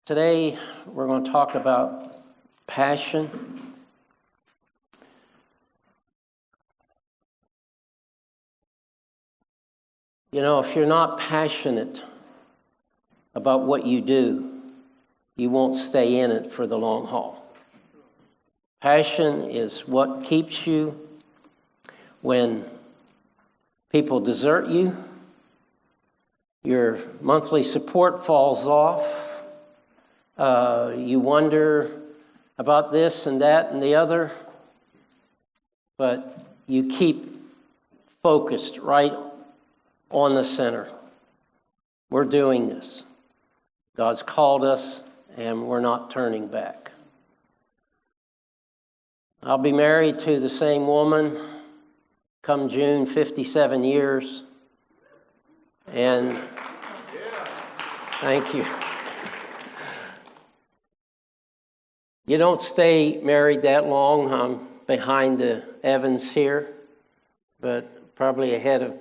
Today, we're going to talk about passion. You know, if you're not passionate about what you do, you won't stay in it for the long haul. Passion is what keeps you when people desert you, your monthly support falls off, you wonder about this and that and the other, but you keep focused right on the center. We're doing this. God's called us, and we're not turning back. I'll be married to the same woman come June, 57 years. And thank you. You don't stay married that long. I'm behind the Evans here, but probably ahead of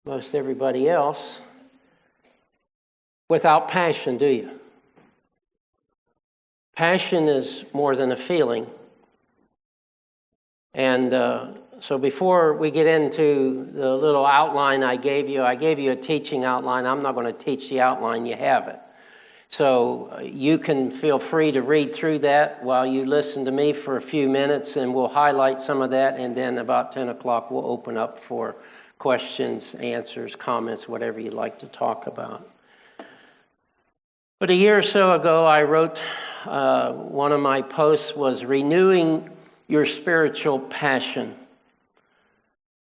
most everybody else. Without passion, do you? Passion is more than a feeling. And so before we get into the little outline I gave you a teaching outline. I'm not going to teach the outline, you have it. So you can feel free to read through that while you listen to me for a few minutes, and we'll highlight some of that, and then about 10 o'clock we'll open up for questions, answers, comments, whatever you'd like to talk about. But a year or so ago, I wrote, one of my posts was renewing your spiritual passion.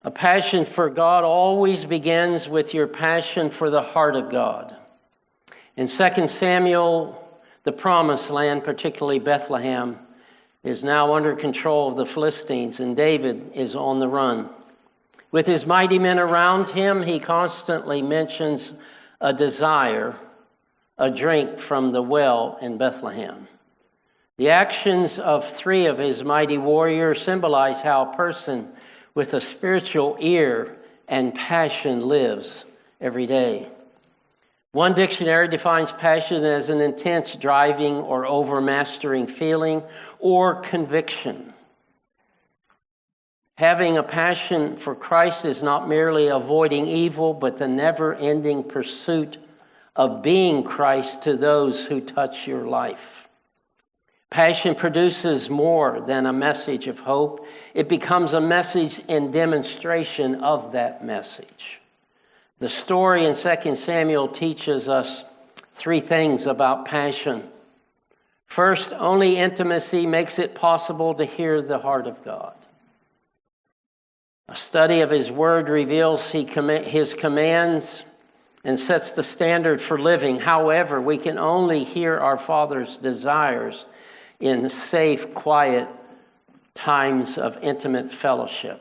A passion for God always begins with your passion for the heart of God. In 2 Samuel, the promised land, particularly Bethlehem, is now under control of the Philistines, and David is on the run. With his mighty men around him, he constantly mentions a desire, a drink from the well in Bethlehem. The actions of 3 of his mighty warriors symbolize how a person with a spiritual ear and passion lives every day. One dictionary defines passion as an intense driving or overmastering feeling or conviction. Having a passion for Christ is not merely avoiding evil, but the never-ending pursuit of being Christ to those who touch your life. Passion produces more than a message of hope. It becomes a message and demonstration of that message. The story in 2 Samuel teaches us 3 things about passion. First, only intimacy makes it possible to hear the heart of God. A study of His Word reveals His commands and sets the standard for living. However, we can only hear our Father's desires in safe, quiet times of intimate fellowship.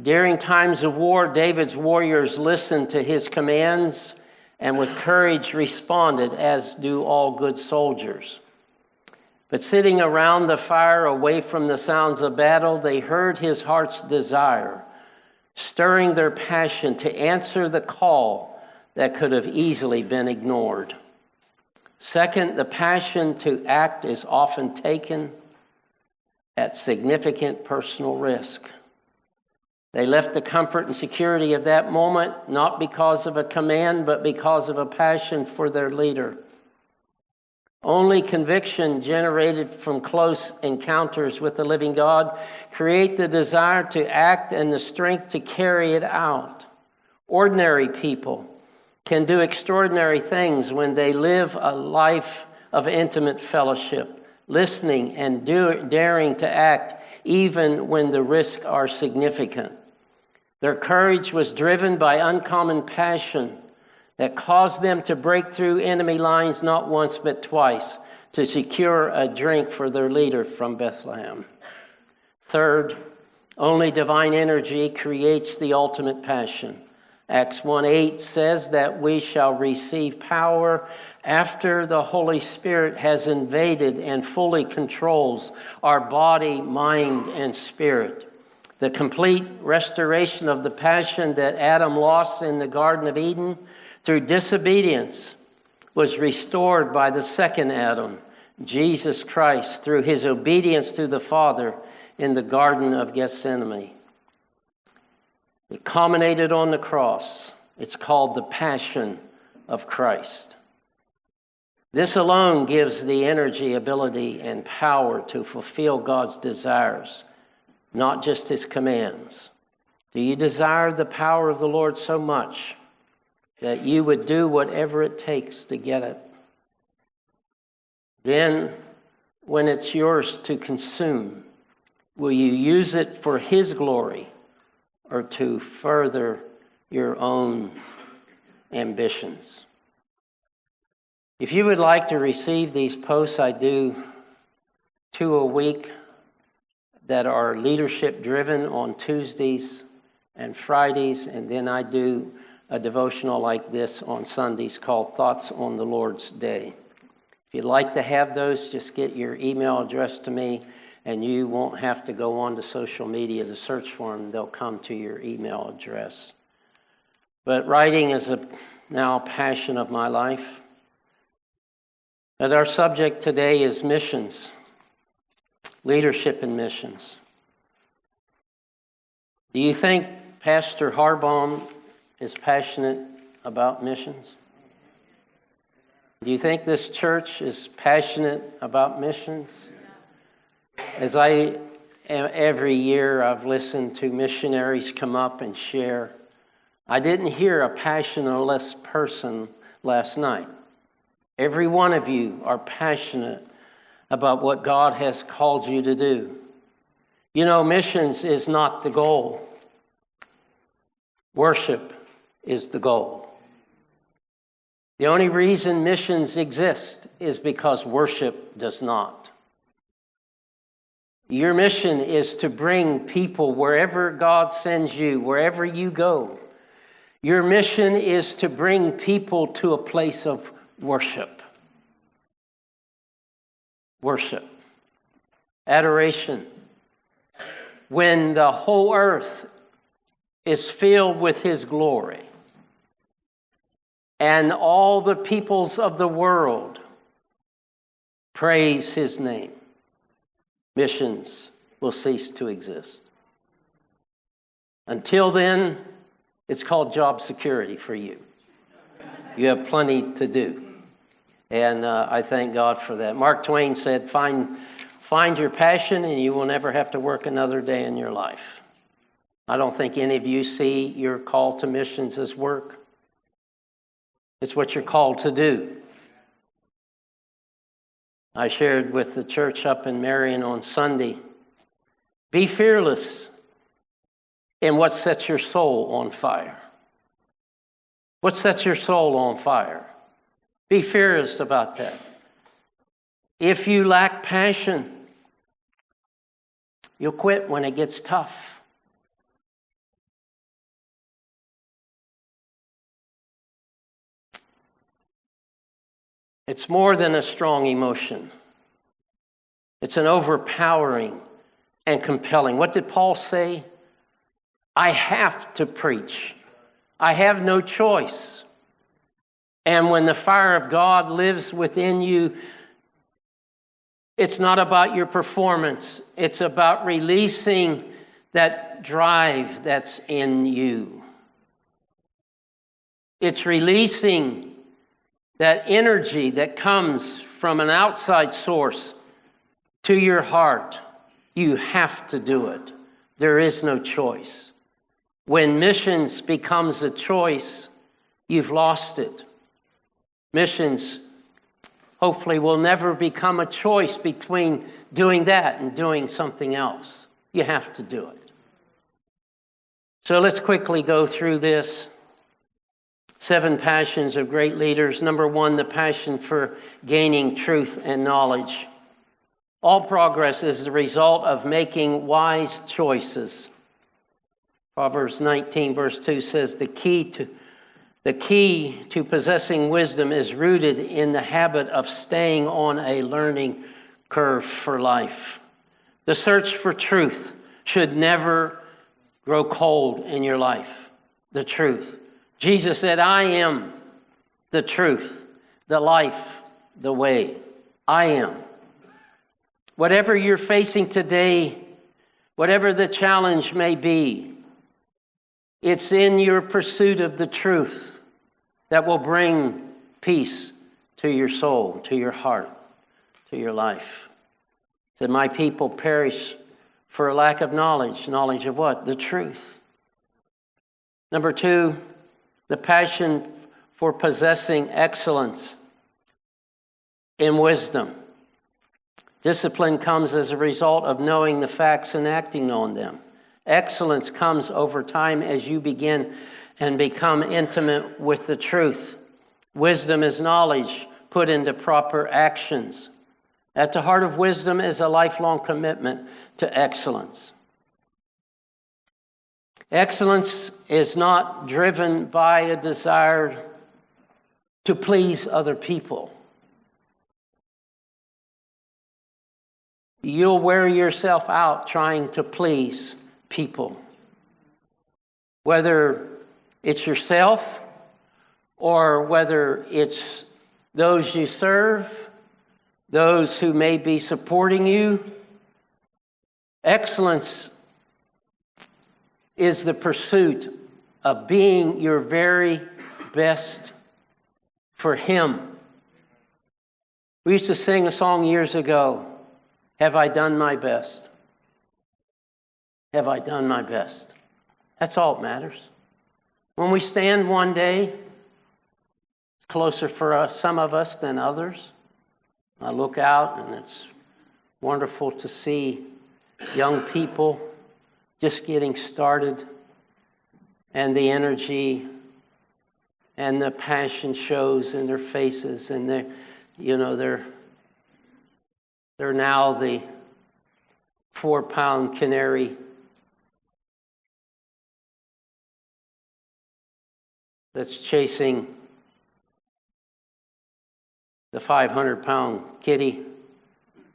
During times of war, David's warriors listened to his commands and with courage responded, as do all good soldiers. But sitting around the fire, away from the sounds of battle, they heard his heart's desire, stirring their passion to answer the call that could have easily been ignored. Second, the passion to act is often taken at significant personal risk. They left the comfort and security of that moment, not because of a command, but because of a passion for their leader. Only conviction generated from close encounters with the living God create the desire to act and the strength to carry it out. Ordinary people can do extraordinary things when they live a life of intimate fellowship, listening and daring to act even when the risks are significant. Their courage was driven by uncommon passion that caused them to break through enemy lines not once but twice to secure a drink for their leader from Bethlehem. Third, only divine energy creates the ultimate passion. Acts 1:8 says that we shall receive power after the Holy Spirit has invaded and fully controls our body, mind, and spirit. The complete restoration of the passion that Adam lost in the Garden of Eden through disobedience was restored by the second Adam, Jesus Christ, through his obedience to the Father in the Garden of Gethsemane. It culminated on the cross. It's called the Passion of Christ. This alone gives the energy, ability, and power to fulfill God's desires, not just his commands. Do you desire the power of the Lord so much that you would do whatever it takes to get it? Then, when it's yours to consume, will you use it for his glory or to further your own ambitions? If you would like to receive these posts, I do 2 a week that are leadership driven on Tuesdays and Fridays, and then I do a devotional like this on Sundays called Thoughts on the Lord's Day. If you'd like to have those, just get your email address to me, and you won't have to go on to social media to search for them. They'll come to your email address. But writing is now a passion of my life. And our subject today is missions, leadership in missions. Do you think Pastor Harbaum is passionate about missions? Do you think this church is passionate about missions? As every year I've listened to missionaries come up and share. I didn't hear a passionless person last night. Every one of you are passionate about what God has called you to do. You know, missions is not the goal. Worship is the goal. The only reason missions exist is because worship does not. Your mission is to bring people wherever God sends you, wherever you go. Your mission is to bring people to a place of worship. Worship. Adoration. When the whole earth is filled with his glory and all the peoples of the world praise his name, missions will cease to exist. Until then, it's called job security for you. You have plenty to do. And I thank God for that. Mark Twain said, find your passion and you will never have to work another day in your life. I don't think any of you see your call to missions as work. It's what you're called to do. I shared with the church up in Marion on Sunday, be fearless in what sets your soul on fire. What sets your soul on fire? Be fearless about that. If you lack passion, you'll quit when it gets tough. It's more than a strong emotion. It's an overpowering and compelling. What did Paul say? I have to preach. I have no choice. And when the fire of God lives within you, it's not about your performance. It's about releasing that drive that's in you. It's releasing that energy that comes from an outside source to your heart. You have to do it. There is no choice. When missions becomes a choice, you've lost it. Missions hopefully will never become a choice between doing that and doing something else. You have to do it. So let's quickly go through this. 7 passions of great leaders. Number 1, the passion for gaining truth and knowledge. All progress is the result of making wise choices. Proverbs 19 verse 2 says the key to possessing wisdom is rooted in the habit of staying on a learning curve for life. The search for truth should never grow cold in your life. The truth. Jesus said, I am the truth, the life, the way. I am. Whatever you're facing today, whatever the challenge may be, it's in your pursuit of the truth that will bring peace to your soul, to your heart, to your life. That my people perish for a lack of knowledge. Knowledge of what? The truth. Number 2, the passion for possessing excellence in wisdom. Discipline comes as a result of knowing the facts and acting on them. Excellence comes over time as you begin and become intimate with the truth. Wisdom is knowledge put into proper actions. At the heart of wisdom is a lifelong commitment to excellence. Excellence is not driven by a desire to please other people. You'll wear yourself out trying to please people. Whether it's yourself or whether it's those you serve, those who may be supporting you. Excellence is the pursuit of being your very best for Him. We used to sing a song years ago, "Have I done my best? Have I done my best?" That's all that matters. When we stand one day, it's closer for us, some of us than others. I look out and it's wonderful to see young people just getting started, and the energy and the passion shows in their faces, and they're now the 4-pound canary that's chasing the 500-pound kitty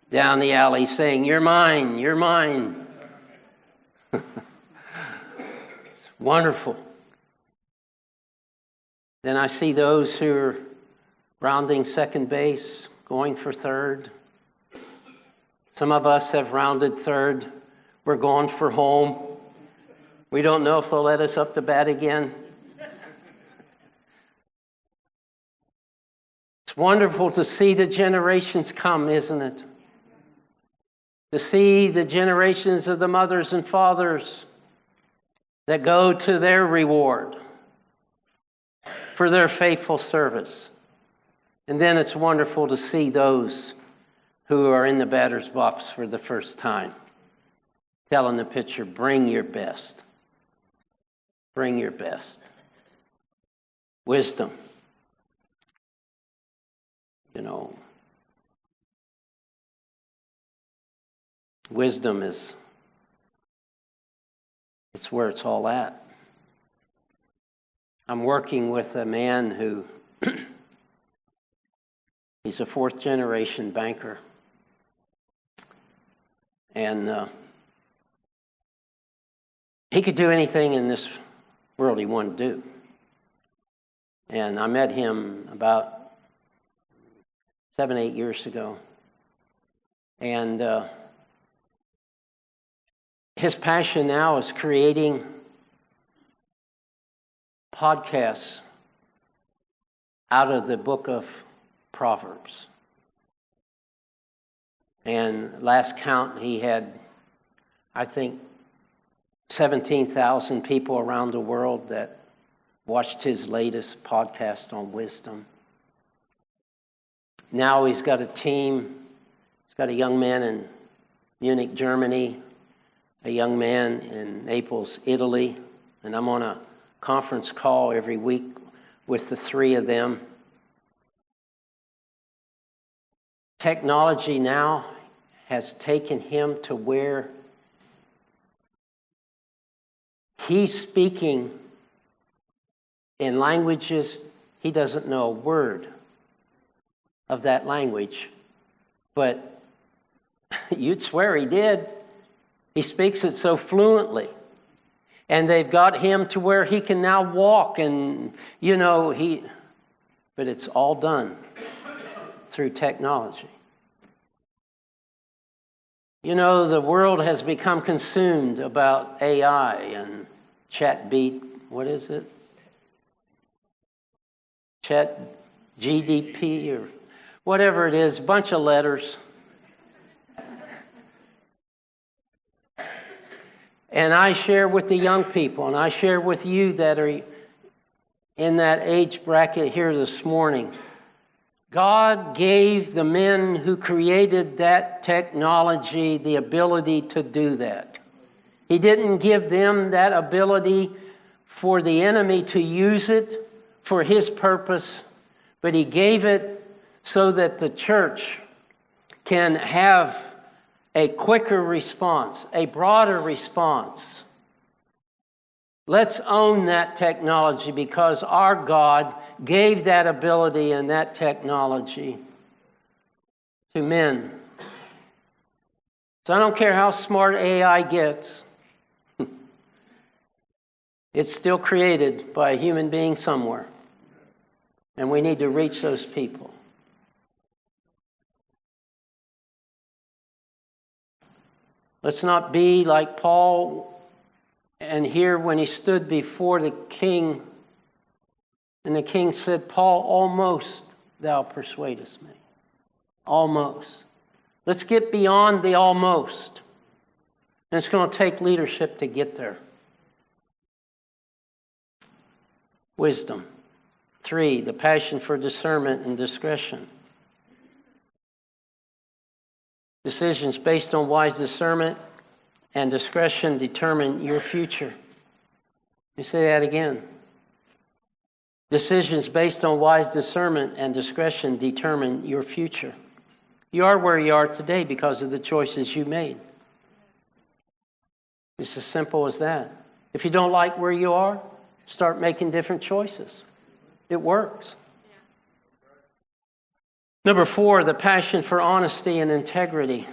down the alley saying, "You're mine, you're mine." It's wonderful. Then I see those who are rounding second base, going for third. Some of us have rounded third. We're going for home. We don't know if they'll let us up to bat again. It's wonderful to see the generations come, isn't it? To see the generations of the mothers and fathers that go to their reward for their faithful service. And then it's wonderful to see those who are in the batter's box for the first time, telling the pitcher, "Bring your best. Bring your best." Wisdom. Wisdom it's where it's all at. I'm working with a man who, he's a 4th-generation banker. And he could do anything in this world he wanted to do. And I met him about 7-8 years ago. And his passion now is creating podcasts out of the book of Proverbs. And last count, he had, I think, 17,000 people around the world that watched his latest podcast on wisdom. Now he's got a team. He's got a young man in Munich, Germany, a young man in Naples, Italy, and I'm on a conference call every week with the 3 of them. Technology now has taken him to where he's speaking in languages he doesn't know a word of that language, but you'd swear he did. He speaks it so fluently. And they've got him to where he can now walk, and but it's all done through technology. You know, the world has become consumed about AI and what is it? Chat GDP or whatever it is, bunch of letters. And I share with the young people, and I share with you that are in that age bracket here this morning. God gave the men who created that technology the ability to do that. He didn't give them that ability for the enemy to use it for his purpose, but he gave it so that the church can have a quicker response, a broader response. Let's own that technology because our God gave that ability and that technology to men. So I don't care how smart AI gets. It's still created by a human being somewhere. And we need to reach those people. Let's not be like Paul and here when he stood before the king, and the king said, Paul, almost thou persuadest me. Almost. Let's get beyond the almost. And it's going to take leadership to get there. Wisdom. 3, the passion for discernment and discretion. Decisions based on wise discernment and discretion determine your future. Let me say that again. Decisions based on wise discernment and discretion determine your future. You are where you are today because of the choices you made. It's as simple as that. If you don't like where you are, start making different choices. It works. Number 4, the passion for honesty and integrity.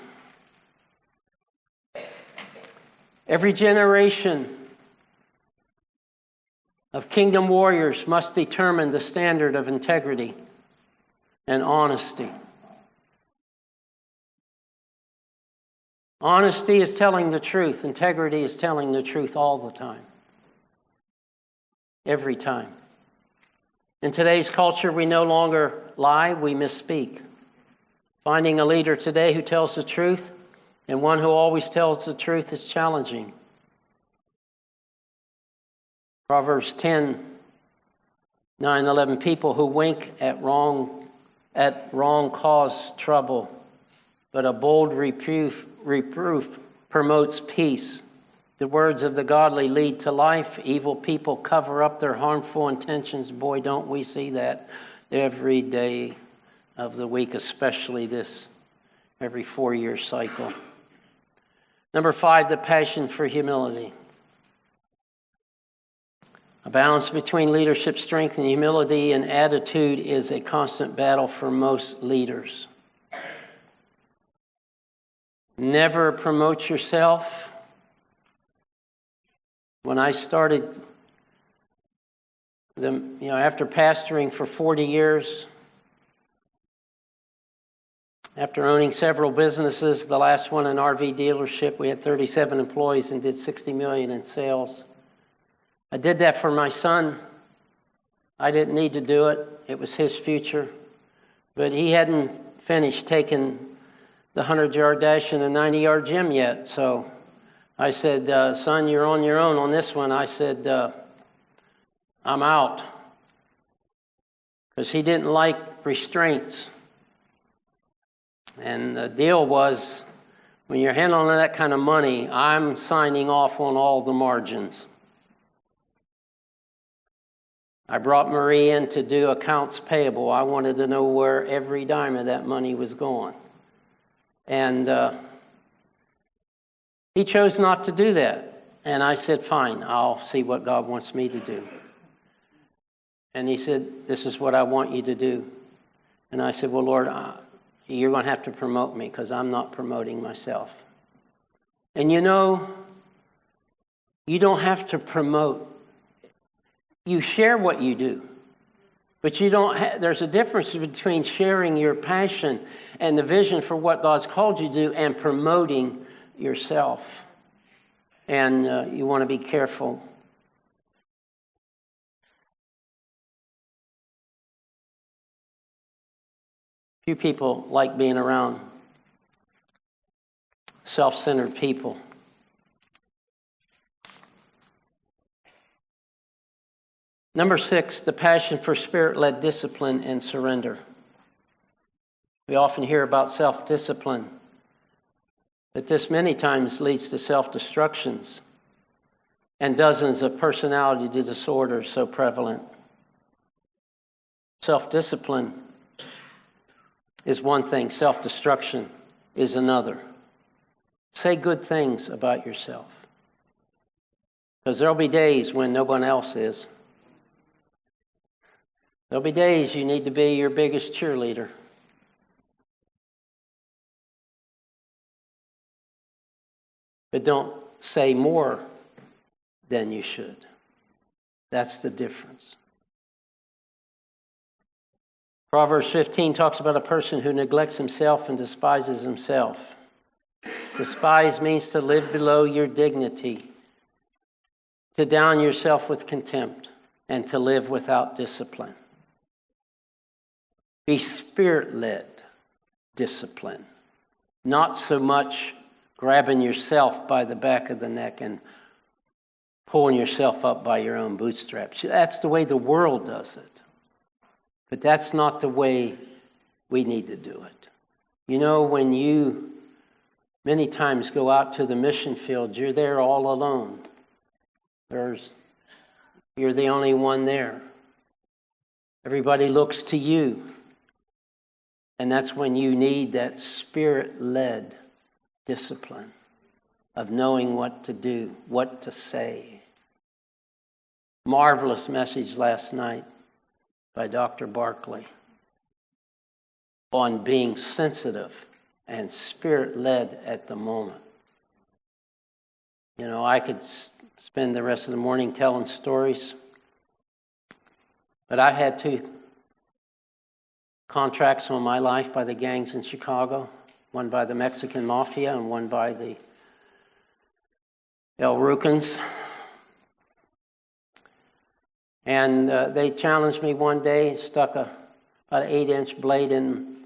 Every generation of kingdom warriors must determine the standard of integrity and honesty. Honesty is telling the truth. Integrity is telling the truth all the time. Every time. In today's culture, we no longer lie, we misspeak. Finding a leader today who tells the truth and one who always tells the truth is challenging. Proverbs 10, 9, 11, people who wink at wrong cause trouble, but a bold reproof promotes peace. The words of the godly lead to life. Evil people cover up their harmful intentions. Boy, don't we see that every day of the week, especially this every 4-year cycle. Number 5, the passion for humility. A balance between leadership strength and humility and attitude is a constant battle for most leaders. Never promote yourself. When I started, after pastoring for 40 years, after owning several businesses, the last one an RV dealership, we had 37 employees and did $60 million in sales. I did that for my son. I didn't need to do it. It was his future. But he hadn't finished taking the 100-yard dash and the 90-yard gym yet. So I said, son, you're on your own on this one. I said, I'm out. Because he didn't like restraints. And the deal was, when you're handling that kind of money, I'm signing off on all the margins. I brought Marie in to do accounts payable. I wanted to know where every dime of that money was going. And he chose not to do that. And I said, fine, I'll see what God wants me to do. And he said, this is what I want you to do. And I said, well, Lord, you're going to have to promote me because I'm not promoting myself. And you don't have to promote. You share what you do. But you don't there's a difference between sharing your passion and the vision for what God's called you to do and promoting yourself. And you want to be careful. Few people like being around self-centered people. Number 6, the passion for Spirit-led discipline and surrender. We often hear about self-discipline, but this many times leads to self-destructions and dozens of personality disorders so prevalent. Self-discipline is one thing, self-destruction is another. Say good things about yourself, because there'll be days when no one else is. There'll be days you need to be your biggest cheerleader. But don't say more than you should. That's the difference. Proverbs 15 talks about a person who neglects himself and despises himself. Despise means to live below your dignity, to down yourself with contempt, and to live without discipline. Be Spirit-led discipline, not so much grabbing yourself by the back of the neck and pulling yourself up by your own bootstraps. That's the way the world does it. But that's not the way we need to do it. You know, when you many times go out to the mission field, you're there all alone. You're the only one there. Everybody looks to you. And that's when you need that Spirit-led discipline of knowing what to do, what to say. Marvelous message last night by Dr. Barkley on being sensitive and Spirit-led at the moment. You know, I could spend the rest of the morning telling stories, but I've had 2 contracts on my life by the gangs in Chicago, one by the Mexican Mafia and one by the El Rukns. And they challenged me one day, stuck about an 8-inch blade in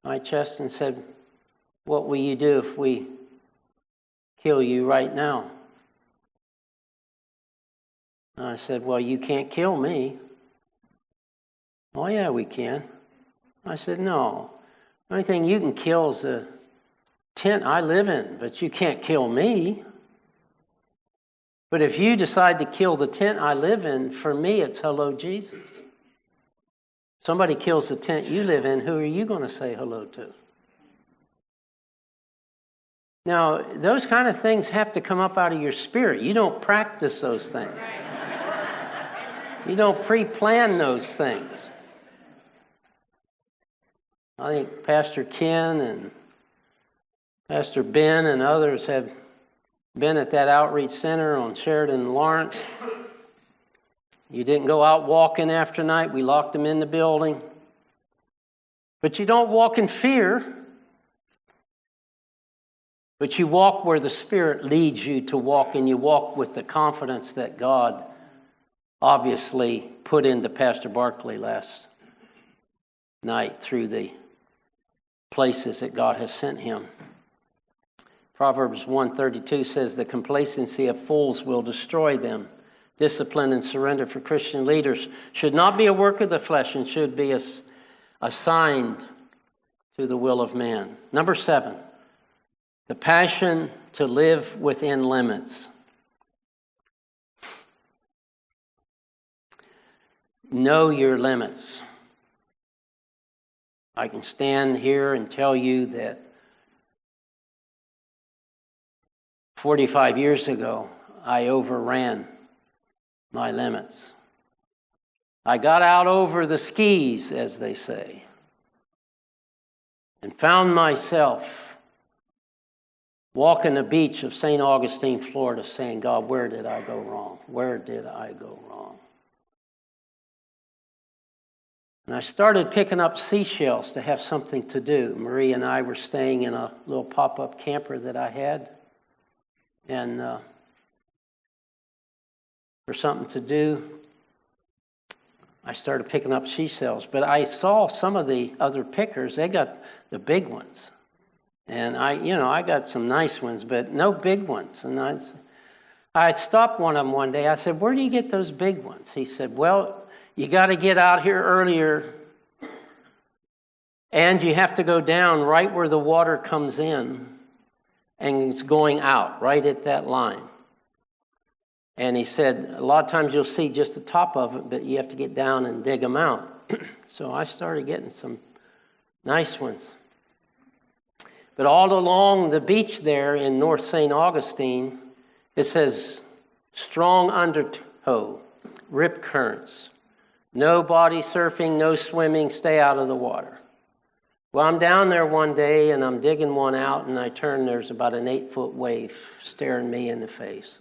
my chest and said, "What will you do if we kill you right now?" And I said, "Well, you can't kill me." "Oh, yeah, we can." I said, "No. The only thing you can kill is the tent I live in, but you can't kill me. But if you decide to kill the tent I live in, for me, it's hello, Jesus. Somebody kills the tent you live in, who are you going to say hello to?" Now, those kind of things have to come up out of your spirit. You don't practice those things. You don't pre-plan those things. I think Pastor Ken and Pastor Ben and others have been at that outreach center on Sheridan and Lawrence. You didn't go out walking after night. We locked them in the building. But you don't walk in fear. But you walk where the Spirit leads you to walk, and you walk with the confidence that God obviously put into Pastor Barkley last night through the places that God has sent him. Proverbs 1:32 says, "The complacency of fools will destroy them." Discipline and surrender for Christian leaders should not be a work of the flesh and should be assigned to the will of man. Number 7, the passion to live within limits. Know your limits. I can stand here and tell you that 45 years ago, I overran my limits. I got out over the skis, as they say, and found myself walking the beach of St. Augustine, Florida, saying, "God, where did I go wrong? Where did I go wrong?" And I started picking up seashells to have something to do. Marie and I were staying in a little pop-up camper that I had. And for something to do, I started picking up seashells. But I saw some of the other pickers, they got the big ones. And I got some nice ones, but no big ones. And I stopped one of them one day. I said, "Where do you get those big ones?" He said, "Well, you got to get out here earlier, and you have to go down right where the water comes in, and it's going out, right at that line." And he said, "A lot of times you'll see just the top of it, but you have to get down and dig them out." So I started getting some nice ones. But all along the beach there in North St. Augustine, it says, "Strong undertow, rip currents. No body surfing, no swimming, stay out of the water." Well, I'm down there one day and I'm digging one out, and I turn, there's about an 8-foot wave staring me in the face.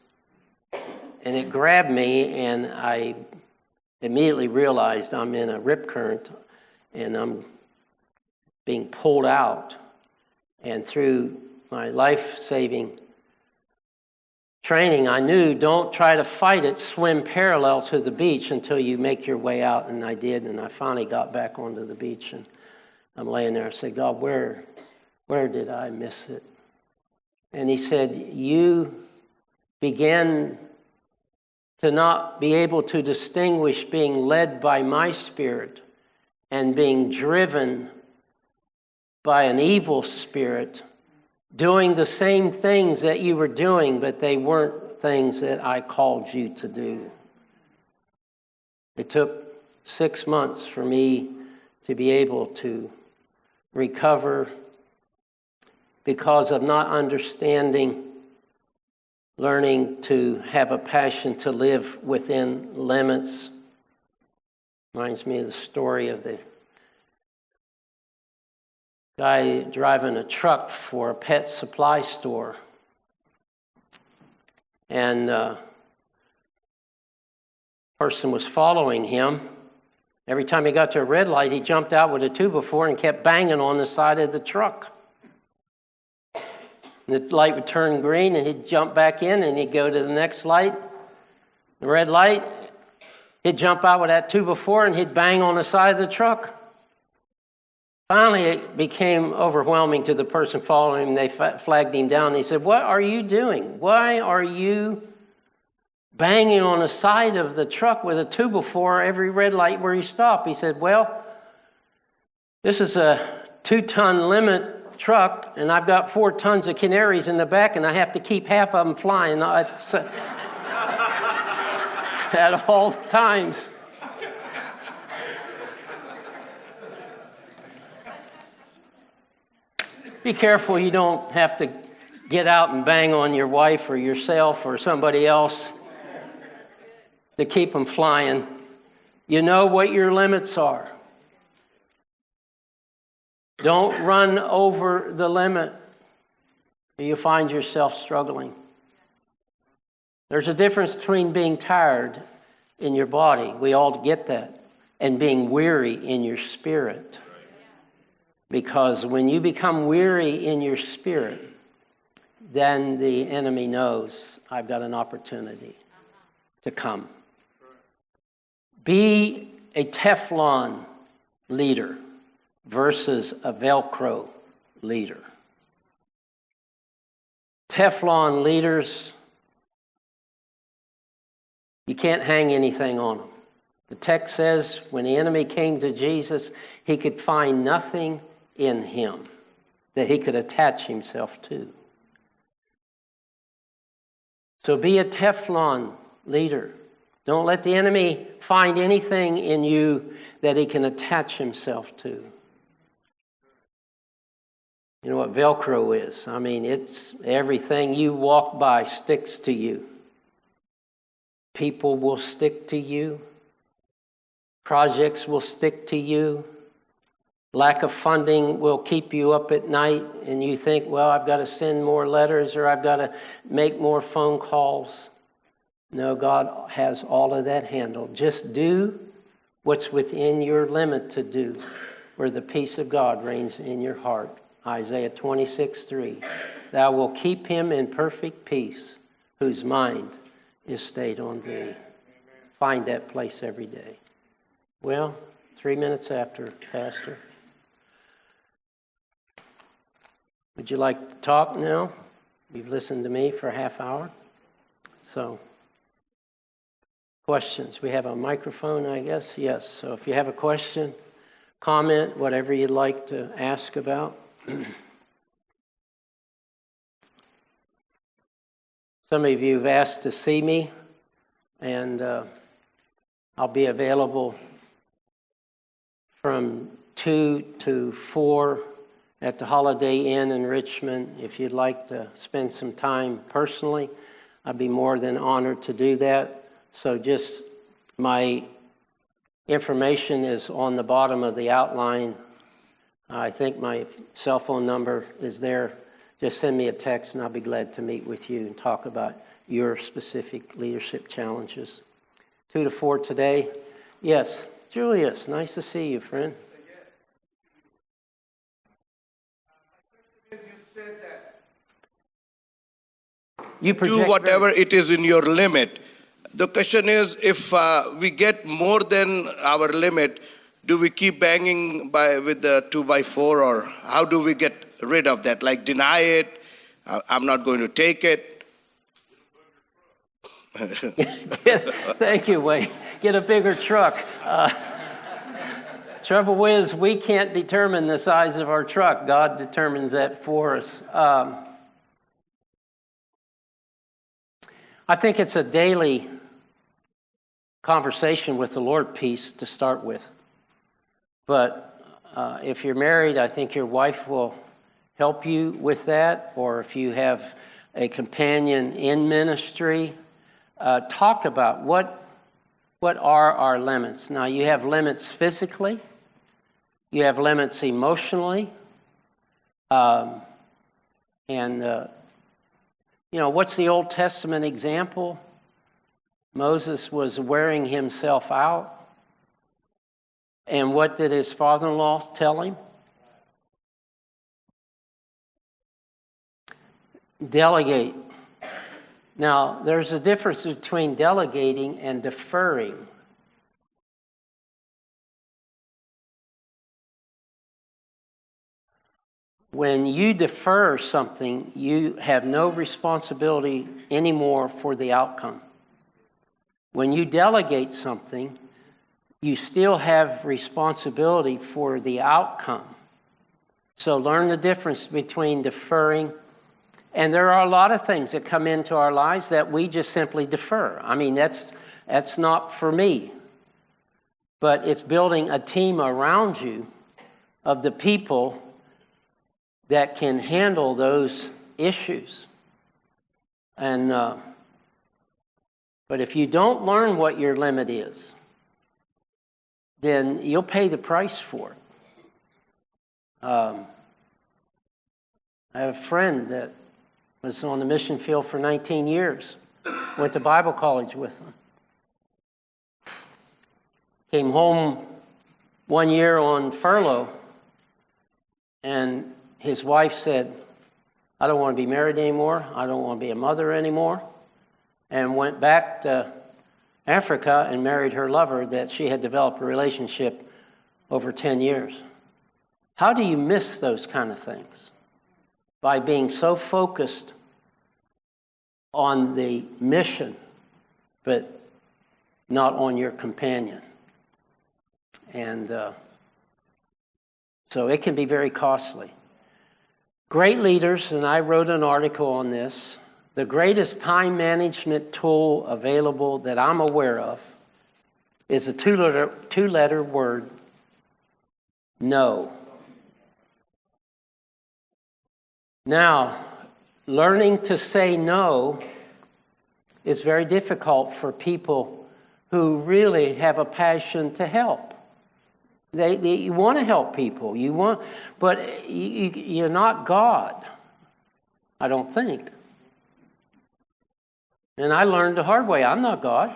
And it grabbed me, and I immediately realized I'm in a rip current and I'm being pulled out. And through my life-saving training, I knew, don't try to fight it, swim parallel to the beach until you make your way out. And I did, and I finally got back onto the beach, and I'm laying there. I said, "God, where did I miss it?" And he said, "You began to not be able to distinguish being led by my spirit and being driven by an evil spirit, doing the same things that you were doing, but they weren't things that I called you to do." It took 6 months for me to be able to recover because of not understanding, learning to have a passion to live within limits. Reminds me of the story of the guy driving a truck for a pet supply store. And person was following him. Every time he got to a red light, he jumped out with a 2x4 and kept banging on the side of the truck. And the light would turn green, and he'd jump back in, and he'd go to the next light, the red light. He'd jump out with that 2x4, and he'd bang on the side of the truck. Finally, it became overwhelming to the person following him. They flagged him down. They said, "What are you doing? Why are you banging on the side of the truck with a 2x4 every red light where you stop?" He said, "Well, this is a 2-ton limit truck, and I've got 4 tons of canaries in the back, and I have to keep half of them flying at all times." Be careful you don't have to get out and bang on your wife or yourself or somebody else to keep them flying. You know what your limits are. Don't run over the limit, or you find yourself struggling. There's a difference between being tired in your body, we all get that, and being weary in your spirit. Because when you become weary in your spirit, then the enemy knows, I've got an opportunity to come. Be a Teflon leader versus a Velcro leader. Teflon leaders, you can't hang anything on them. The text says when the enemy came to Jesus, he could find nothing in him that he could attach himself to. So be a Teflon leader. Don't let the enemy find anything in you that he can attach himself to. You know what Velcro is? I mean, it's everything you walk by sticks to you. People will stick to you. Projects will stick to you. Lack of funding will keep you up at night, and you think, well, I've got to send more letters or I've got to make more phone calls. No, God has all of that handled. Just do what's within your limit to do, where the peace of God reigns in your heart. Isaiah 26:3. Thou wilt keep him in perfect peace, whose mind is stayed on thee. Find that place every day. Well, 3 minutes after, Pastor. Would you like to talk now? You've listened to me for a half hour. So, questions. We have a microphone, I guess. Yes. So if you have a question, comment, whatever you'd like to ask about. Some of you have asked to see me, and I'll be available from 2 to 4 at the Holiday Inn in Richmond. If you'd like to spend some time personally, I'd be more than honored to do that. So just my information is on the bottom of the outline. I think my cell phone number is there. Just send me a text and I'll be glad to meet with you and talk about your specific leadership challenges. 2 to 4 today. Yes, Julius, nice to see you, friend. You do whatever it is in your limit. The question is, if we get more than our limit, do we keep banging with the 2x4, or how do we get rid of that? Like deny it, I'm not going to take it. Thank you, Wayne. Get a bigger truck. Trouble is, we can't determine the size of our truck. God determines that for us. I think it's a daily conversation with the Lord piece to start with. But if you're married, I think your wife will help you with that. Or if you have a companion in ministry, talk about what are our limits. Now, you have limits physically. You have limits emotionally. What's the Old Testament example? Moses was wearing himself out. And what did his father-in-law tell him? Delegate. Now, there's a difference between delegating and deferring. When you defer something, you have no responsibility anymore for the outcome. When you delegate something, you still have responsibility for the outcome. So learn the difference between deferring, and there are a lot of things that come into our lives that we just simply defer. I mean, that's not for me. But it's building a team around you of the people that can handle those issues. And but if you don't learn what your limit is, then you'll pay the price for it. I have a friend that was on the mission field for 19 years. Went to Bible college with him. Came home one year on furlough, and his wife said, I don't want to be married anymore. I don't want to be a mother anymore. And went back to Africa and married her lover that she had developed a relationship over 10 years. How do you miss those kind of things? By being so focused on the mission, but not on your companion. And so it can be very costly. Great leaders, and I wrote an article on this, the greatest time management tool available that I'm aware of is a two-letter word, no. Now, learning to say no is very difficult for people who really have a passion to help. You want to help people, but you're not God, I don't think. And I learned the hard way, I'm not God.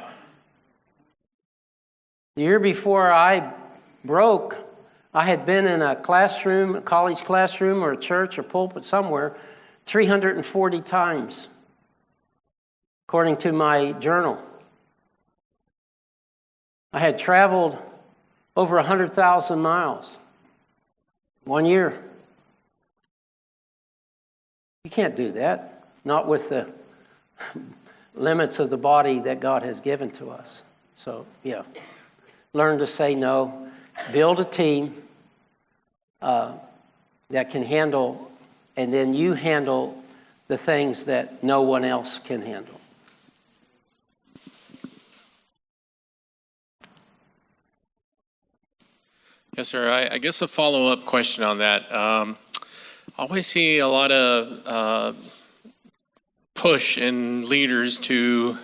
The year before I broke, I had been in a classroom, a college classroom or a church or pulpit somewhere, 340 times, according to my journal. I had traveled over 100,000 miles 1 year. You can't do that, not with the limits of the body that God has given to us. So, yeah, learn to say no. Build a team that can handle, and then you handle the things that no one else can handle. Yes, sir. I guess a follow-up question on that. I always see a lot of push in leaders to,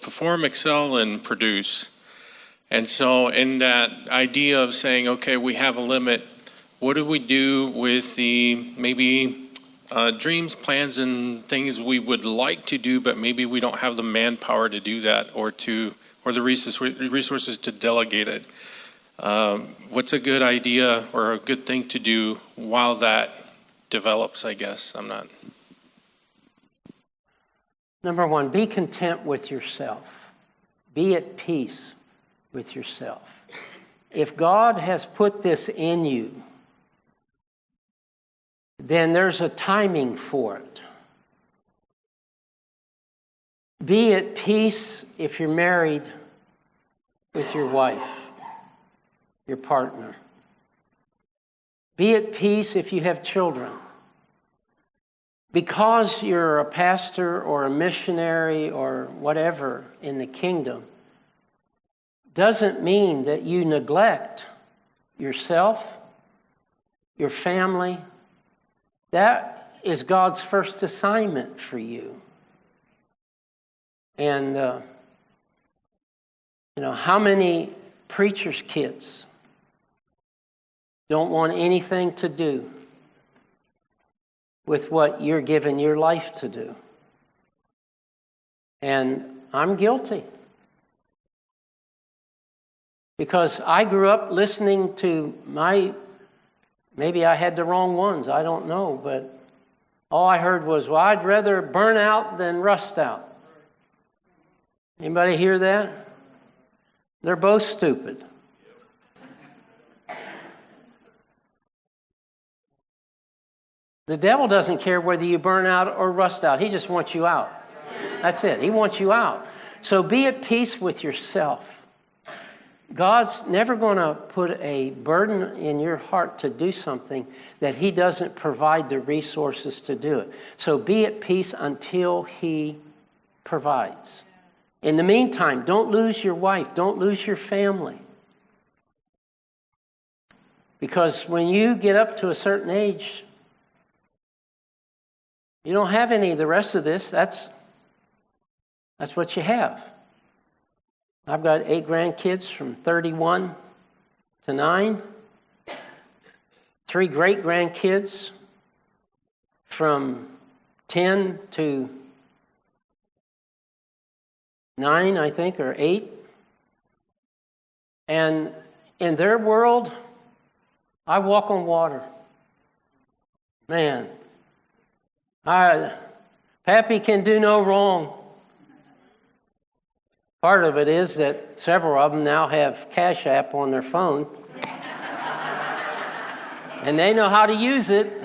perform, excel, and produce. And so in that idea of saying, okay, we have a limit, what do we do with the maybe dreams, plans, and things we would like to do, but maybe we don't have the manpower to do that or the resources to delegate it? What's a good idea or a good thing to do while that develops, I guess? Number one, be content with yourself. Be at peace with yourself. If God has put this in you, then there's a timing for it. Be at peace if you're married with your wife, your partner. Be at peace if you have children. Because you're a pastor or a missionary or whatever in the kingdom, doesn't mean that you neglect yourself, your family. That is God's first assignment for you. And, how many preachers' kids don't want anything to do with what you're giving your life to do? And I'm guilty. Because I grew up listening to maybe I had the wrong ones, I don't know, but all I heard was, well, I'd rather burn out than rust out. Anybody hear that? They're both stupid. The devil doesn't care whether you burn out or rust out. He just wants you out. That's it. He wants you out. So be at peace with yourself. God's never going to put a burden in your heart to do something that He doesn't provide the resources to do it. So be at peace until He provides. In the meantime, don't lose your wife. Don't lose your family. Because when you get up to a certain age, you don't have any of the rest of this. That's what you have. I've got 8 grandkids from 31 to 9. 3 great-grandkids from 10 to 9, I think, or 8. And in their world, I walk on water. Man, Pappy can do no wrong. Part of it is that several of them now have Cash App on their phone. And they know how to use it.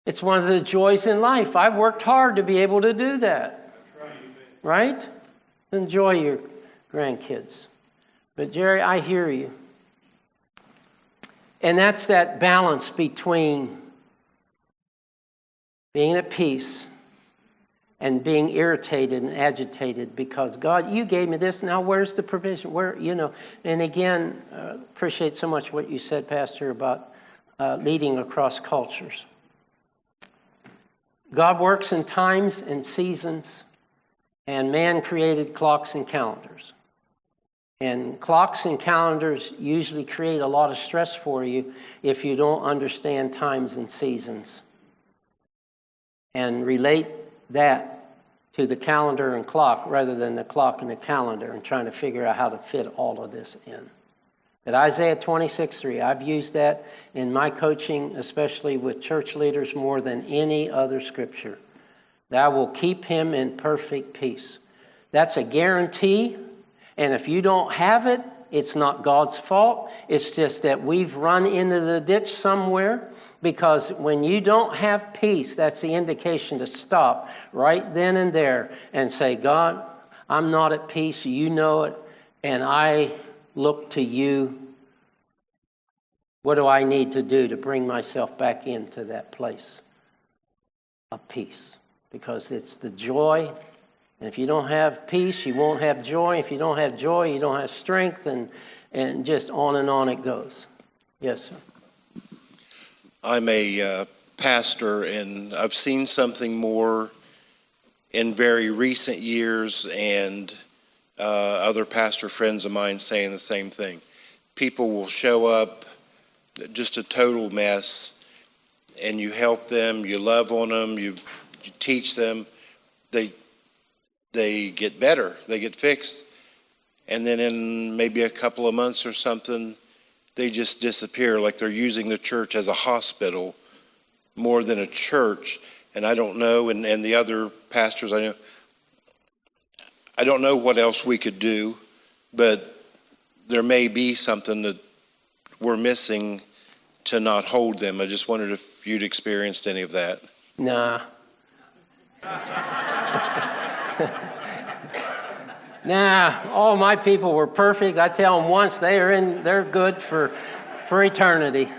It's one of the joys in life. I've worked hard to be able to do that. Right? Enjoy your grandkids. But Jerry, I hear you. And that's that balance between being at peace and being irritated and agitated because God, you gave me this. Now where's the provision? And again, appreciate so much what you said, Pastor, about leading across cultures. God works in times and seasons, and man created clocks and calendars. And clocks and calendars usually create a lot of stress for you if you don't understand times and seasons. and relate that to the calendar and clock rather than the clock and the calendar, and trying to figure out how to fit all of this in. But Isaiah 26:3, I've used that in my coaching, especially with church leaders, more than any other scripture. Thou will keep him in perfect peace. That's a guarantee, and if you don't have it, it's not God's fault. It's just that we've run into the ditch somewhere, because when you don't have peace, that's the indication to stop right then and there and say, God, I'm not at peace, you know it, and I look to you. What do I need to do to bring myself back into that place of peace? Because it's the joy. And if you don't have peace, you won't have joy. If you don't have joy, you don't have strength. And just on it goes. Yes, sir. I'm a pastor, and I've seen something more in very recent years, and other pastor friends of mine saying the same thing. People will show up just a total mess, and you help them, you love on them, you teach them. They get better, they get fixed, and then in maybe a couple of months or something, they just disappear, like they're using the church as a hospital more than a church. And I don't know, and the other pastors I know, I don't know what else we could do, but there may be something that we're missing to not hold them. I just wondered if you'd experienced any of that. Nah. Nah, all my people were perfect. I tell them once, they're good for eternity.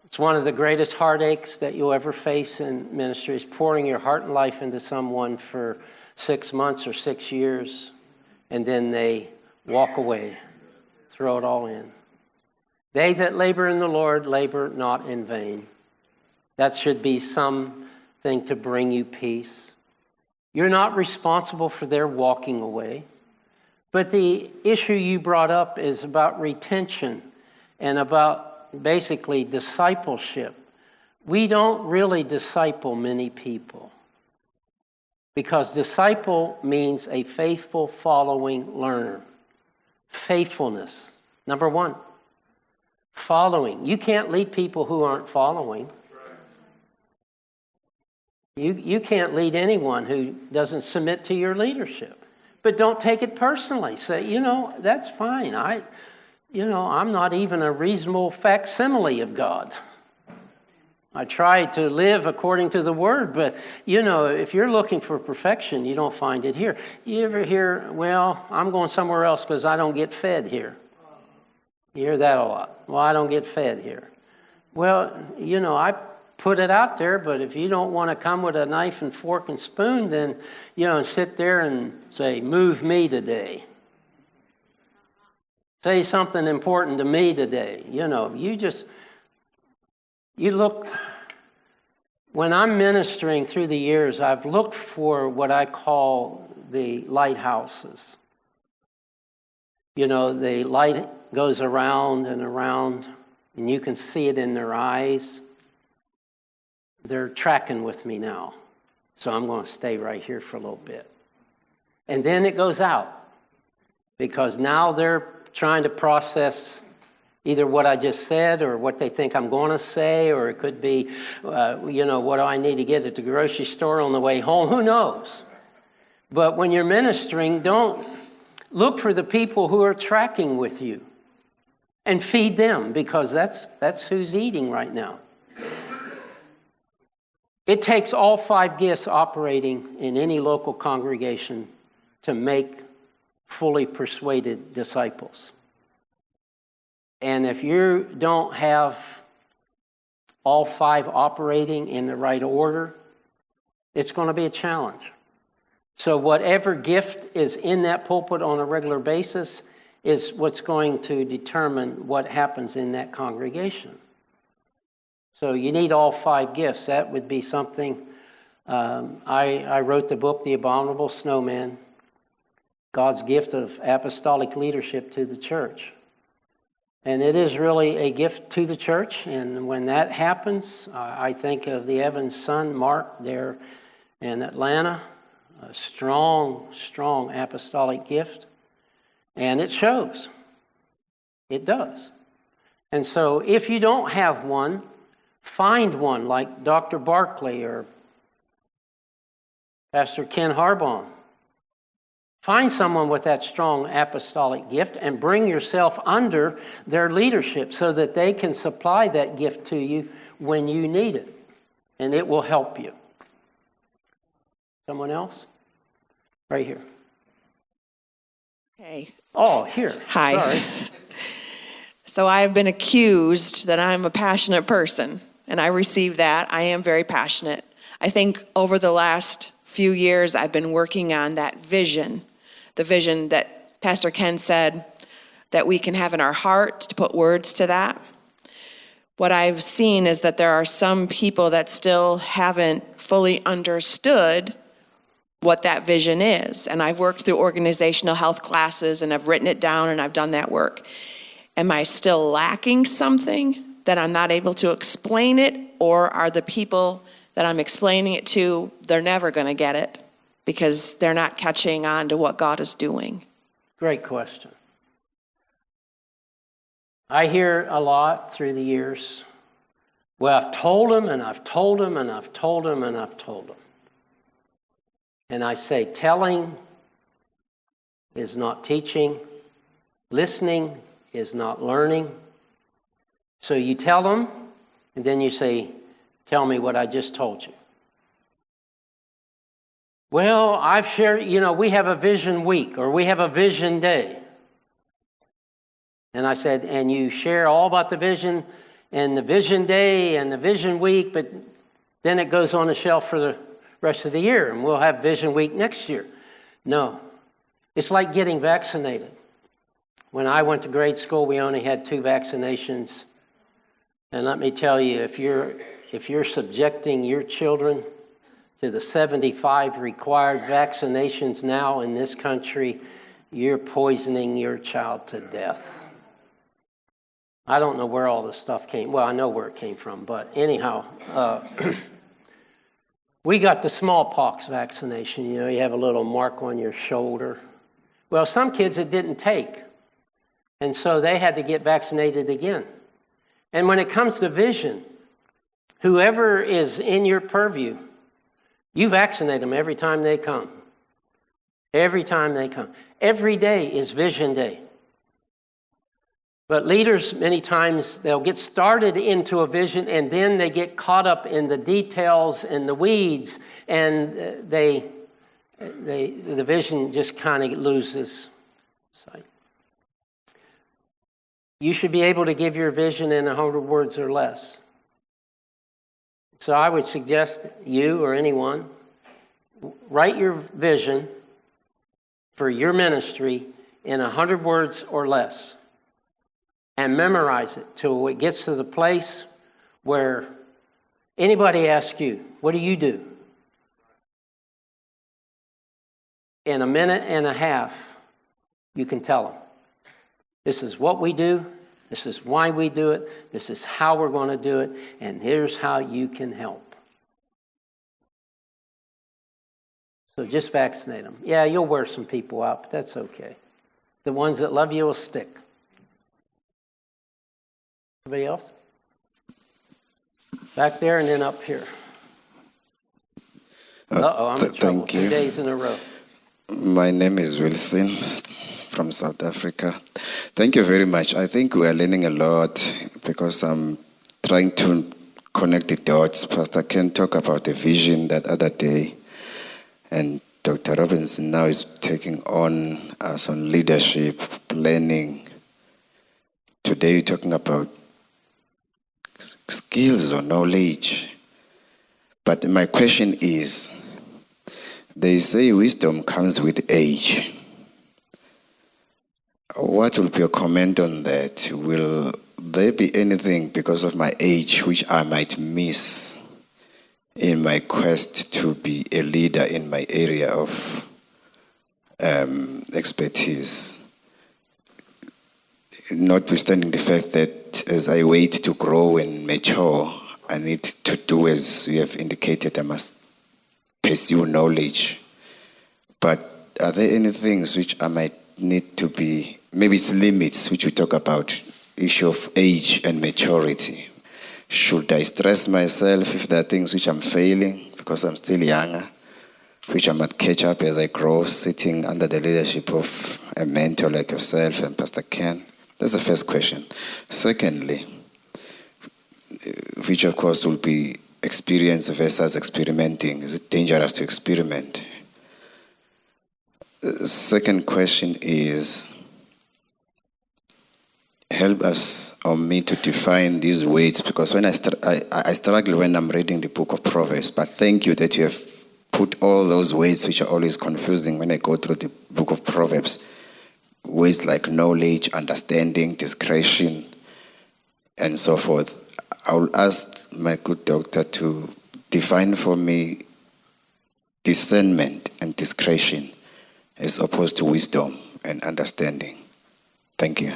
It's one of the greatest heartaches that you'll ever face in ministry, is pouring your heart and life into someone for 6 months or 6 years, and then they walk away, throw it all in. They that labor in the Lord labor not in vain. That should be something to bring you peace. You're not responsible for their walking away. But the issue you brought up is about retention and about basically discipleship. We don't really disciple many people, because disciple means a faithful following learner. Faithfulness, number one. Following. You can't lead people who aren't following. You can't lead anyone who doesn't submit to your leadership. But don't take it personally. Say, that's fine. I'm not even a reasonable facsimile of God. I try to live according to the Word, but, if you're looking for perfection, you don't find it here. You ever hear, well, I'm going somewhere else because I don't get fed here. You hear that a lot. Well, I don't get fed here. Well, I put it out there, but if you don't want to come with a knife and fork and spoon, then, and sit there and say, move me today. Say something important to me today. You look, when I'm ministering through the years, I've looked for what I call the lighthouses. The light goes around and around, and you can see it in their eyes. They're tracking with me now, so I'm going to stay right here for a little bit. And then it goes out, because now they're trying to process either what I just said or what they think I'm going to say, or it could be, what do I need to get at the grocery store on the way home? Who knows? But when you're ministering, don't look for the people who are tracking with you and feed them, because that's who's eating right now. It takes all 5 gifts operating in any local congregation to make fully persuaded disciples. And if you don't have all 5 operating in the right order, it's going to be a challenge. So whatever gift is in that pulpit on a regular basis is what's going to determine what happens in that congregation. So you need all 5 gifts. That would be something. I wrote the book, The Abominable Snowman, God's gift of apostolic leadership to the church. And it is really a gift to the church. And when that happens, I think of the Evans son, Mark, there in Atlanta. A strong, strong apostolic gift. And it shows. It does. And so if you don't have one, find one like Dr. Barkley or Pastor Ken Harbon. Find someone with that strong apostolic gift and bring yourself under their leadership so that they can supply that gift to you when you need it. And it will help you. Someone else? Right here. Hey. Oh, here. Hi. Sorry. So I have been accused that I'm a passionate person, and I receive that. I am very passionate. I think over the last few years, I've been working on that vision, the vision that Pastor Ken said that we can have in our heart, to put words to that. What I've seen is that there are some people that still haven't fully understood what that vision is. And I've worked through organizational health classes, and I've written it down, and I've done that work. Am I still lacking something that I'm not able to explain it, or are the people that I'm explaining it to, they're never going to get it because they're not catching on to what God is doing? Great question. I hear a lot through the years. Well, I've told them, and I've told them, and I've told them, and I've told them. And I say, telling is not teaching. Listening is not learning. So you tell them, and then you say, tell me what I just told you. Well, I've shared, we have a vision week, or we have a vision day. And I said, and you share all about the vision, and the vision day, and the vision week, but then it goes on the shelf for the rest of the year, and we'll have vision week next year. No. It's like getting vaccinated. When I went to grade school, we only had 2 vaccinations. And let me tell you, if you're subjecting your children to the 75 required vaccinations now in this country, you're poisoning your child to death. I don't know where all this stuff came. Well, I know where it came from, but anyhow, we got the smallpox vaccination. You have a little mark on your shoulder. Well, some kids it didn't take. And so they had to get vaccinated again. And when it comes to vision, whoever is in your purview, you vaccinate them every time they come. Every time they come. Every day is vision day. But leaders, many times, they'll get started into a vision and then they get caught up in the details and the weeds, and the vision just kind of loses sight. You should be able to give your vision in 100 words or less. So I would suggest you or anyone, write your vision for your ministry in 100 words or less. And memorize it till it gets to the place where anybody asks you, what do you do? In a minute and a half, you can tell them. This is what we do. This is why we do it. This is how we're going to do it. And here's how you can help. So just vaccinate them. Yeah, you'll wear some people out, but that's okay. The ones that love you will stick. Anybody else? Back there and then up here. Uh-oh, I'm in trouble. Thank you. 2 days in a row. My name is Wilson from South Africa. Thank you very much. I think we are learning a lot because I'm trying to connect the dots. Pastor Ken talked about the vision that other day, and Dr. Robinson now is taking on us on leadership, planning. Today we're talking about skills or knowledge. But my question is, they say wisdom comes with age. What will be your comment on that? Will there be anything because of my age which I might miss in my quest to be a leader in my area of expertise? notwithstanding the fact that as I wait to grow and mature, I need to do as you have indicated, I must pursue knowledge. But are there any things which I might need to be, maybe it's limits which we talk about, issue of age and maturity? Should I stress myself if there are things which I'm failing because I'm still younger, which I might catch up as I grow, sitting under the leadership of a mentor like yourself and Pastor Ken? That's the first question. Secondly, which of course will be experience versus experimenting. Is it dangerous to experiment? Second question is, help us or me to define these words, because when I struggle when I'm reading the book of Proverbs, but thank you that you have put all those words which are always confusing when I go through the book of Proverbs. Words like knowledge, understanding, discretion, and so forth. I will ask my good doctor to define for me discernment and discretion as opposed to wisdom and understanding. Thank you.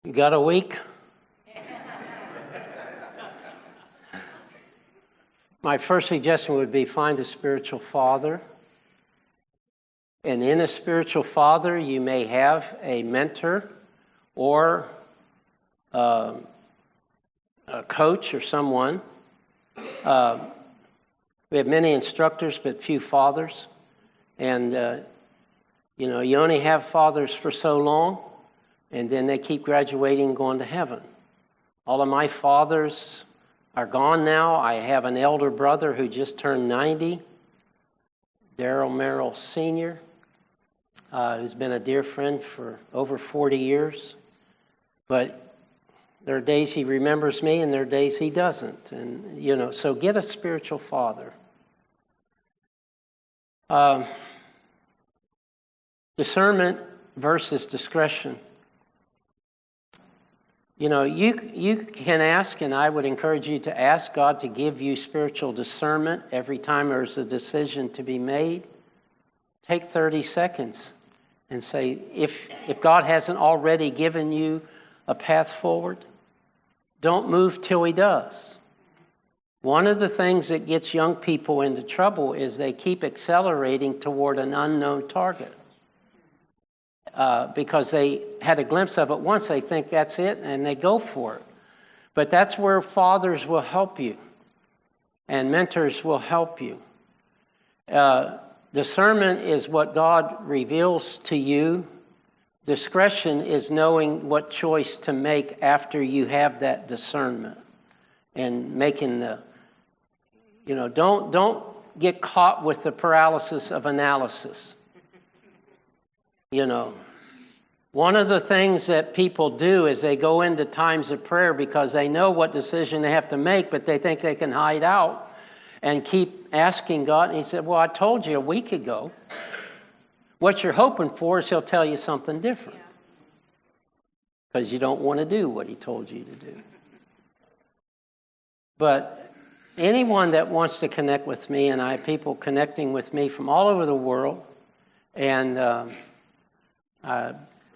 You got a week? My first suggestion would be find a spiritual father. And in a spiritual father, you may have a mentor or a coach or someone. We have many instructors, but few fathers. And, you only have fathers for so long, and then they keep graduating and going to heaven. All of my fathers are gone now. I have an elder brother who just turned 90, Daryl Merrill Sr., who's been a dear friend for over 40 years. But there are days he remembers me and there are days he doesn't. And, so get a spiritual father. Discernment versus discretion. You can ask, and I would encourage you to ask God to give you spiritual discernment every time there's a decision to be made. Take 30 seconds and say, if God hasn't already given you a path forward, don't move till He does. One of the things that gets young people into trouble is they keep accelerating toward an unknown target. Because they had a glimpse of it once, they think that's it, and they go for it. But that's where fathers will help you, and mentors will help you. Discernment is what God reveals to you. Discretion is knowing what choice to make after you have that discernment, and making don't get caught with the paralysis of analysis. One of the things that people do is they go into times of prayer because they know what decision they have to make, but they think they can hide out and keep asking God. And He said, well, I told you a week ago. What you're hoping for is He'll tell you something different. Because you don't want to do what He told you to do. But anyone that wants to connect with me, and I have people connecting with me from all over the world, and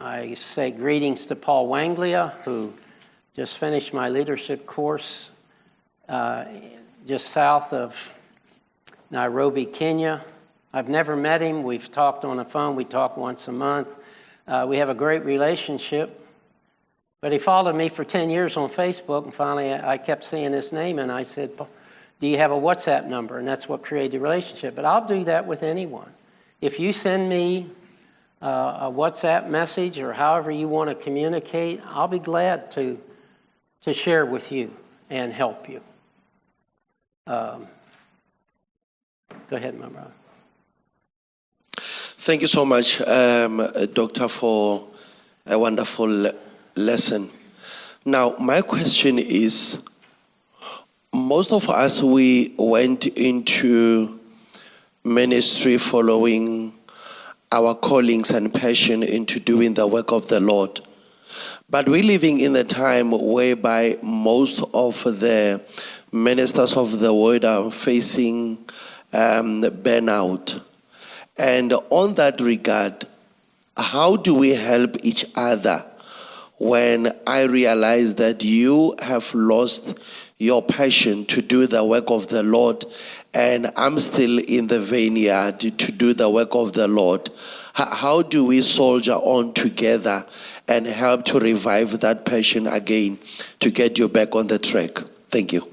I say greetings to Paul Wanglia, who just finished my leadership course just south of Nairobi, Kenya. I've never met him. We've talked on the phone. We talk once a month. We have a great relationship. But he followed me for 10 years on Facebook, and finally I kept seeing his name, and I said, do you have a WhatsApp number? And that's what created the relationship. But I'll do that with anyone. If you send me a WhatsApp message or however you want to communicate, I'll be glad to share with you and help you. Go ahead, my brother. Thank you so much, Doctor, for a wonderful lesson. Now, my question is, most of us, we went into ministry following our callings and passion into doing the work of the Lord. But we're living in a time whereby most of the ministers of the word are facing burnout. And on that regard, how do we help each other when I realize that you have lost your passion to do the work of the Lord and I'm still in the vineyard to do the work of the Lord? How do we soldier on together and help to revive that passion again to get you back on the track? Thank you.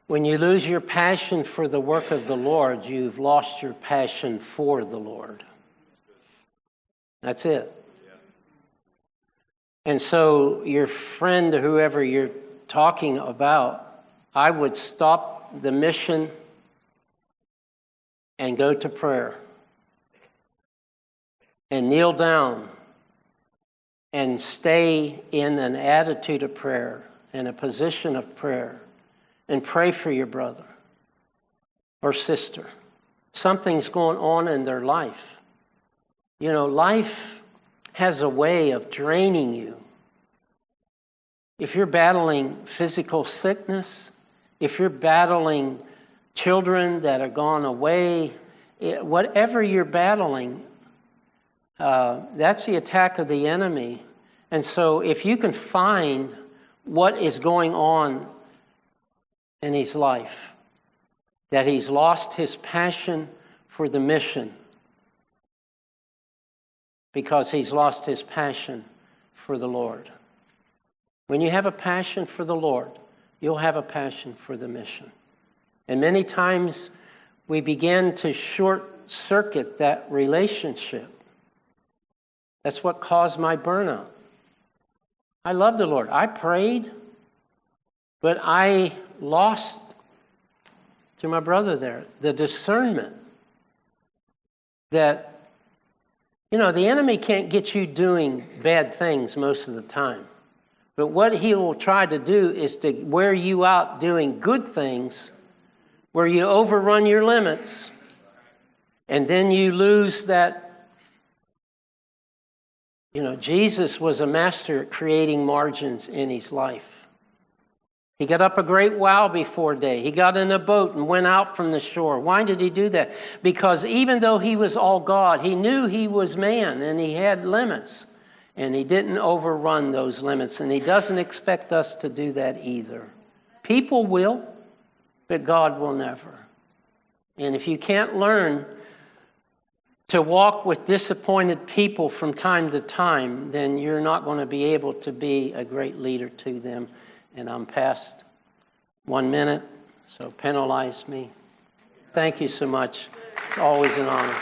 When you lose your passion for the work of the Lord, you've lost your passion for the Lord. That's it. And so your friend, whoever you're talking about, I would stop the mission and go to prayer and kneel down and stay in an attitude of prayer, in a position of prayer, and pray for your brother or sister. Something's going on in their life. You know, life has a way of draining you. If you're battling physical sickness, if you're battling children that are gone away, whatever you're battling, that's the attack of the enemy. And so if you can find what is going on in his life, that he's lost his passion for the mission because he's lost his passion for the Lord. When you have a passion for the Lord, you'll have a passion for the mission. And many times we begin to short-circuit that relationship. That's what caused my burnout. I love the Lord. I prayed, but I lost, to my brother there, the discernment that, you know, the enemy can't get you doing bad things most of the time. But what he will try to do is to wear you out doing good things where you overrun your limits and then you lose that. You know, Jesus was a master at creating margins in his life. He got up a great while before day. He got in a boat and went out from the shore. Why did he do that? Because even though he was all God, he knew he was man and he had limits. And he didn't overrun those limits. And he doesn't expect us to do that either. People will, but God will never. And if you can't learn to walk with disappointed people from time to time, then you're not going to be able to be a great leader to them. And I'm past 1 minute, so penalize me. Thank you so much. It's always an honor.